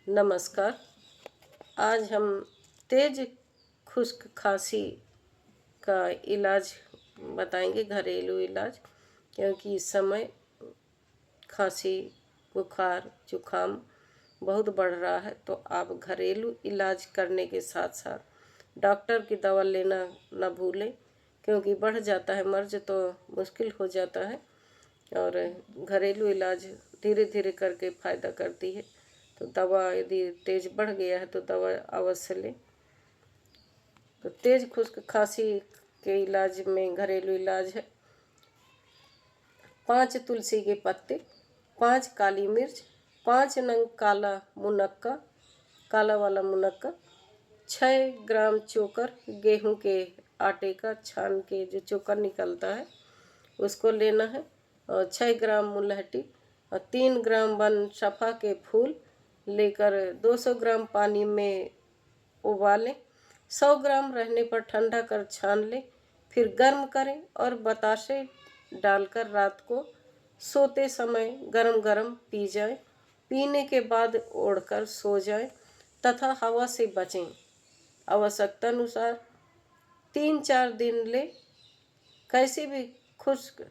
नमस्कार। आज हम तेज खुश्क खांसी का इलाज बताएंगे, घरेलू इलाज। क्योंकि इस समय खांसी, बुखार, जुखाम बहुत बढ़ रहा है, तो आप घरेलू इलाज करने के साथ साथ डॉक्टर की दवा लेना न भूलें। क्योंकि बढ़ जाता है मर्ज तो मुश्किल हो जाता है, और घरेलू इलाज धीरे धीरे करके फ़ायदा करती है। तो दवा यदि तेज बढ़ गया है तो दवा अवश्य लें। तो तेज खुश्क खांसी के इलाज में घरेलू इलाज है 5 तुलसी के पत्ते, 5 काली मिर्च, 5 नंग काला मुनक्का, काला वाला मुनक्का, 6 ग्राम चोकर, गेहूं के आटे का छान के जो चोकर निकलता है उसको लेना है, और 6 ग्राम मुलहटी और 3 ग्राम वन सफ़ा के फूल लेकर 200 ग्राम पानी में उबालें। 100 ग्राम रहने पर ठंडा कर छान लें, फिर गर्म करें और बतासे डालकर रात को सोते समय गरम गरम पी जाएं। पीने के बाद ओढ़कर सो जाएं तथा हवा से बचें। आवश्यकता अनुसार 3-4 दिन लें। कैसी भी खुश्क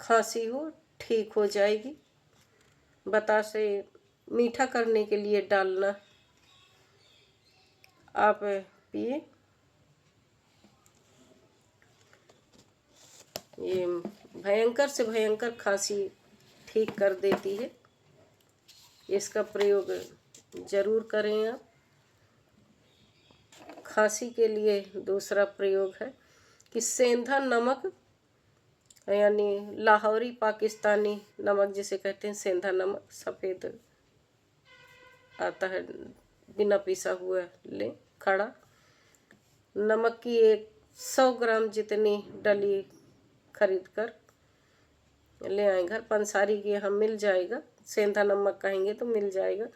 खांसी हो ठीक हो जाएगी। बतासे मीठा करने के लिए डालना, आप पिए। ये भयंकर से भयंकर खांसी ठीक कर देती है। इसका प्रयोग जरूर करें आप। खांसी के लिए दूसरा प्रयोग है कि सेंधा नमक, यानी लाहौरी पाकिस्तानी नमक जिसे कहते हैं, सेंधा नमक सफ़ेद आता है, बिना पिसा हुआ लें। खड़ा नमक की 100 ग्राम जितनी डली खरीद कर ले आए घर। पंसारी के यहाँ मिल जाएगा, सेंधा नमक कहेंगे तो मिल जाएगा।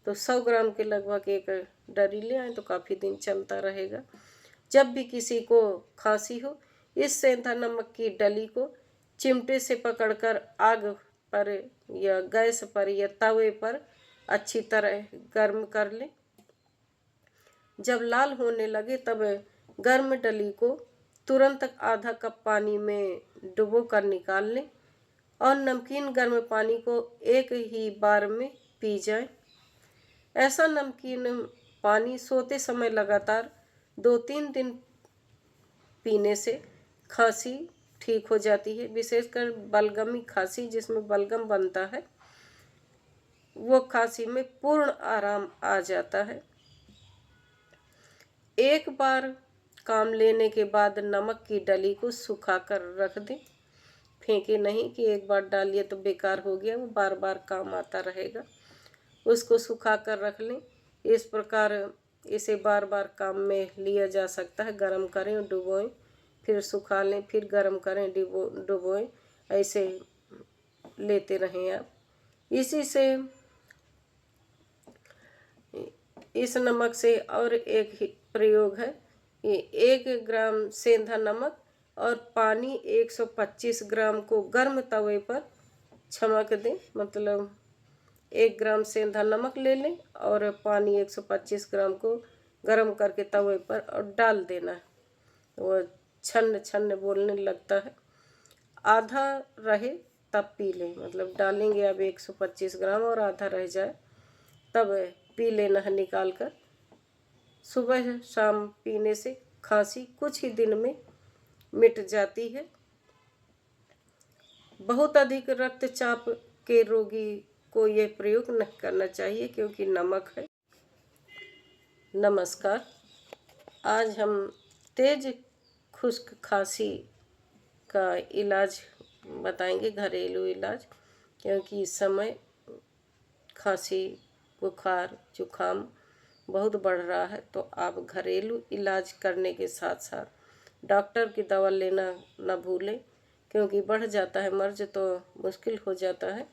तो 100 ग्राम के लगभग एक डली ले आए तो काफ़ी दिन चलता रहेगा। जब भी किसी को खांसी हो, इस सेंधा नमक की डली को चिमटे से पकड़कर आग पर या गैस पर या तवे पर अच्छी तरह गर्म कर लें। जब लाल होने लगे तब गर्म डली को तुरंत आधा कप पानी में डुबो कर निकाल लें और नमकीन गर्म पानी को एक ही बार में पी जाए। ऐसा नमकीन पानी सोते समय लगातार 2-3 दिन पीने से खांसी ठीक हो जाती है। विशेषकर बलगमी खांसी, जिसमें बलगम बनता है, वो खांसी में पूर्ण आराम आ जाता है। एक बार काम लेने के बाद नमक की डली को सुखा कर रख दें। फेंके नहीं कि एक बार डालिए तो बेकार हो गया, वो बार बार काम आता रहेगा। उसको सुखा कर रख लें। इस प्रकार इसे बार बार काम में लिया जा सकता है। गरम करें और डुबोएं, फिर सुखा लें, फिर गरम करें, डुबोएं। ऐसे लेते रहें आप। इसी से इस नमक से और एक ही प्रयोग है कि 1 ग्राम सेंधा नमक और पानी 125 ग्राम को गर्म तवे पर छमक दें। मतलब 1 ग्राम सेंधा नमक ले लें और पानी 125 ग्राम को गर्म करके तवे पर और डाल देना है। वो छन्न छन्न बोलने लगता है। आधा रहे तब पी लें। मतलब डालेंगे अब 125 ग्राम और आधा रह जाए तब पी लेना है निकाल कर। सुबह शाम पीने से खांसी कुछ ही दिन में मिट जाती है। बहुत अधिक रक्तचाप के रोगी को यह प्रयोग नहीं करना चाहिए क्योंकि नमक है। नमस्कार। आज हम तेज खुश्क खांसी का इलाज बताएंगे, घरेलू इलाज। क्योंकि इस समय खांसी, बुखार, जुखाम बहुत बढ़ रहा है, तो आप घरेलू इलाज करने के साथ साथ डॉक्टर की दवा लेना न भूलें। क्योंकि बढ़ जाता है मर्ज तो मुश्किल हो जाता है,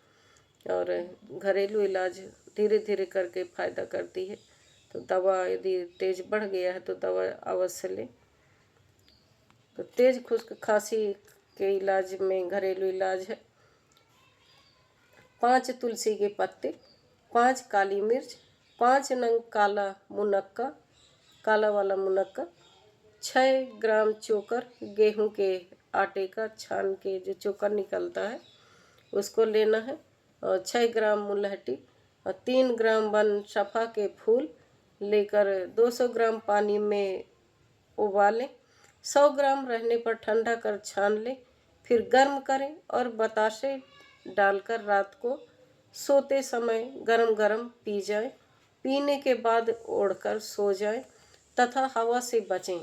और घरेलू इलाज धीरे धीरे करके फ़ायदा करती है। तो दवा यदि तेज बढ़ गया है तो दवा अवश्य लें। तो तेज खुश्क खांसी के इलाज में घरेलू इलाज है 5 तुलसी के पत्ते, 5 काली मिर्च, 5 नंग काला मुनक्का, काला वाला मुनक्का, 6 ग्राम चोकर, गेहूं के आटे का छान के जो चोकर निकलता है उसको लेना है, और 6 ग्राम मुलहटी और 3 ग्राम वन सफ़ा के फूल लेकर 200 ग्राम पानी में उबालें। 100 ग्राम रहने पर ठंडा कर छान लें, फिर गर्म करें और बतासे डालकर रात को सोते समय गरम गरम पी जाएं। पीने के बाद ओढ़कर सो जाएं तथा हवा से बचें।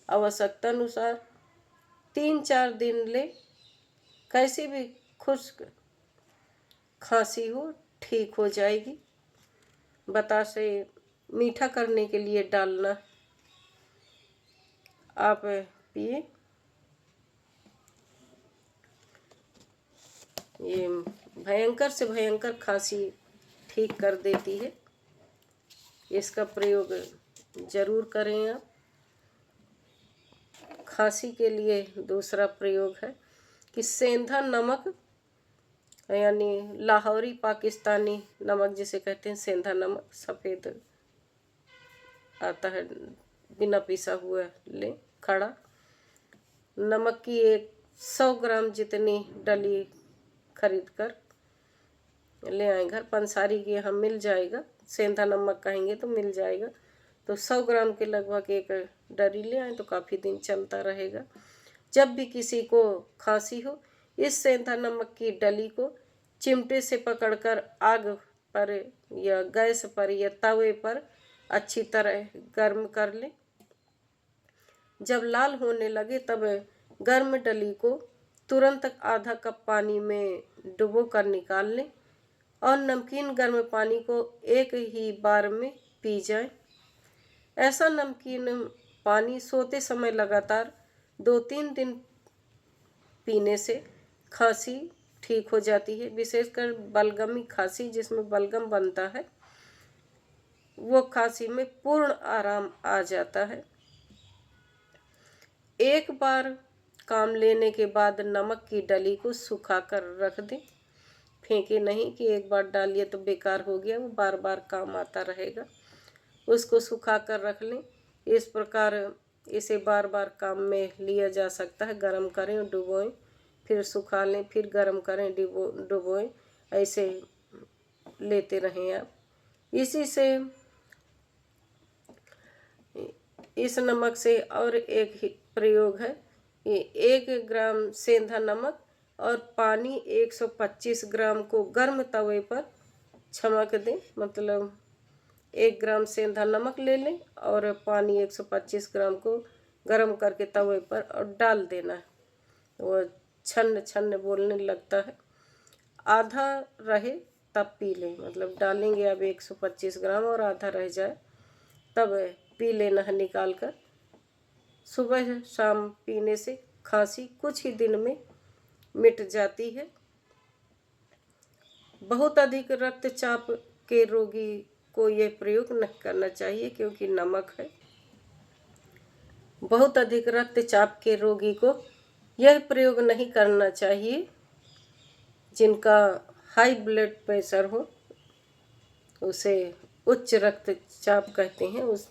आवश्यकता अनुसार 3-4 दिन लें। कैसी भी खुश्क खांसी हो ठीक हो जाएगी। बतासे मीठा करने के लिए डालना, आप पिए। ये भयंकर से भयंकर खांसी ठीक कर देती है। इसका प्रयोग जरूर करें आप। खांसी के लिए दूसरा प्रयोग है कि सेंधा नमक, यानी लाहौरी पाकिस्तानी नमक जिसे कहते हैं, सेंधा नमक सफ़ेद आता है, बिना पिसा हुआ लें। खड़ा नमक की 100 ग्राम जितनी डली खरीद कर ले आए घर। पंसारी के यहाँ मिल जाएगा, सेंधा नमक कहेंगे तो मिल जाएगा। तो 100 ग्राम के लगभग एक डली ले आए तो काफ़ी दिन चलता रहेगा। जब भी किसी को खांसी हो, इस सेंधा नमक की डली को चिमटे से पकड़कर आग पर या गैस पर या तवे पर अच्छी तरह गर्म कर लें। जब लाल होने लगे तब गर्म डली को तुरंत आधा कप पानी में डुबो कर निकाल लें और नमकीन गर्म पानी को एक ही बार में पी जाएं। ऐसा नमकीन पानी सोते समय लगातार 2-3 दिन पीने से खांसी ठीक हो जाती है। विशेषकर बलगमी खांसी जिसमें बलगम बनता है, वो खांसी में पूर्ण आराम आ जाता है। एक बार काम लेने के बाद नमक की डली को सुखाकर रख दें। फेंके नहीं कि एक बार डालिए तो बेकार हो गया, वो बार बार काम आता रहेगा। उसको सुखाकर रख लें। इस प्रकार इसे बार बार काम में लिया जा सकता है। गरम करें और डुबोएं, फिर सुखा लें, फिर गरम करें, डुबोएं, ऐसे लेते रहें आप। इसी से इस नमक से और एक ही प्रयोग है। ये 1 ग्राम सेंधा नमक और पानी 125 ग्राम को गर्म तवे पर छमक दें। मतलब 1 ग्राम सेंधा नमक ले लें और पानी 125 ग्राम को गर्म करके तवे पर और डाल देना है। वो छन्न छन्न बोलने लगता है। आधा रहे तब पी लें। मतलब डालेंगे अब 125 ग्राम और आधा रह जाए तब पी लेना है निकाल कर। सुबह शाम पीने से खांसी कुछ ही दिन में मिट जाती है। बहुत अधिक रक्तचाप के रोगी को यह प्रयोग नहीं करना चाहिए क्योंकि नमक है। बहुत अधिक रक्तचाप के रोगी को यह प्रयोग नहीं करना चाहिए। जिनका हाई ब्लड प्रेशर हो, उसे उच्च रक्तचाप कहते हैं, उस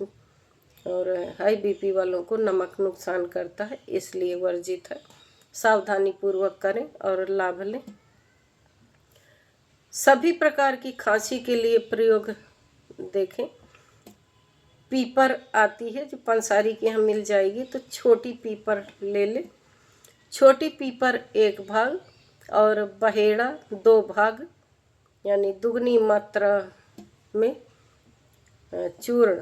और हाई बीपी वालों को नमक नुकसान करता है, इसलिए वर्जित है। सावधानी पूर्वक करें और लाभ लें। सभी प्रकार की खांसी के लिए प्रयोग देखें। पीपर आती है जो पंसारी के यहाँ मिल जाएगी, तो छोटी पीपर ले लें। छोटी पीपर 1 भाग और बहेड़ा 2 भाग, यानी दुगनी मात्रा में चूर्ण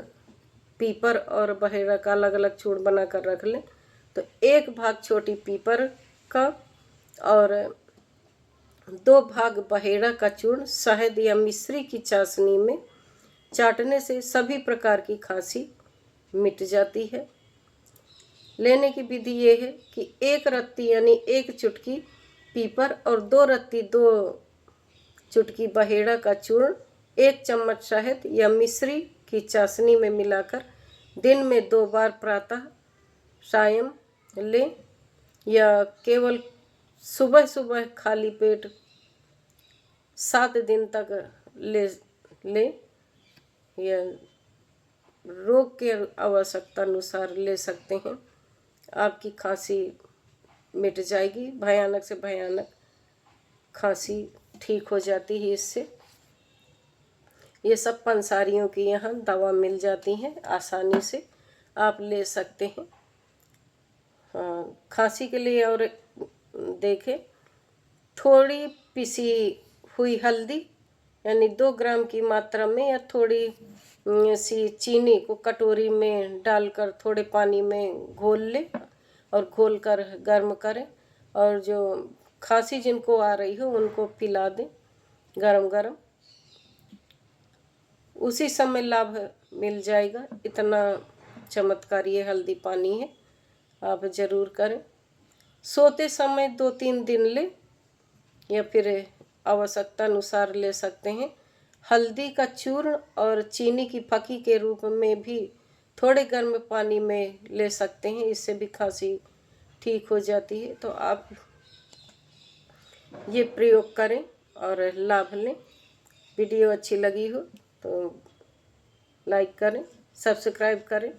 पीपर और बहेड़ा का अलग अलग चूर्ण बनाकर रख लें। तो 1 भाग छोटी पीपर का और 2 भाग बहेड़ा का चूर्ण शहद या मिश्री की चाशनी में चाटने से सभी प्रकार की खांसी मिट जाती है। लेने की विधि ये है कि 1 रत्ती यानी 1 चुटकी पीपर और 2 रत्ती 2 चुटकी बहेड़ा का चूर्ण 1 चम्मच शहद या मिश्री की चाशनी में मिलाकर दिन में 2 बार प्रातः सायं लें या केवल सुबह सुबह खाली पेट 7 दिन तक लें या रोग के आवश्यकता अनुसार ले सकते हैं। आपकी खांसी मिट जाएगी, भयानक से भयानक खांसी ठीक हो जाती है इससे। ये सब पंसारियों की यहाँ दवा मिल जाती है, आसानी से आप ले सकते हैं। हाँ, खांसी के लिए और देखें, थोड़ी पिसी हुई हल्दी यानी 2 ग्राम की मात्रा में या थोड़ी सी चीनी को कटोरी में डालकर थोड़े पानी में घोल लें और घोल कर गर्म करें, और जो खांसी जिनको आ रही हो उनको पिला दें गरम गरम, उसी समय लाभ मिल जाएगा। इतना चमत्कारी ये हल्दी पानी है, आप ज़रूर करें। सोते समय 2-3 दिन लें या फिर आवश्यकता अनुसार ले सकते हैं। हल्दी का चूर्ण और चीनी की फकी के रूप में भी थोड़े गर्म पानी में ले सकते हैं, इससे भी खांसी ठीक हो जाती है। तो आप ये प्रयोग करें और लाभ लें। वीडियो अच्छी लगी हो तो लाइक करें, सब्सक्राइब करें।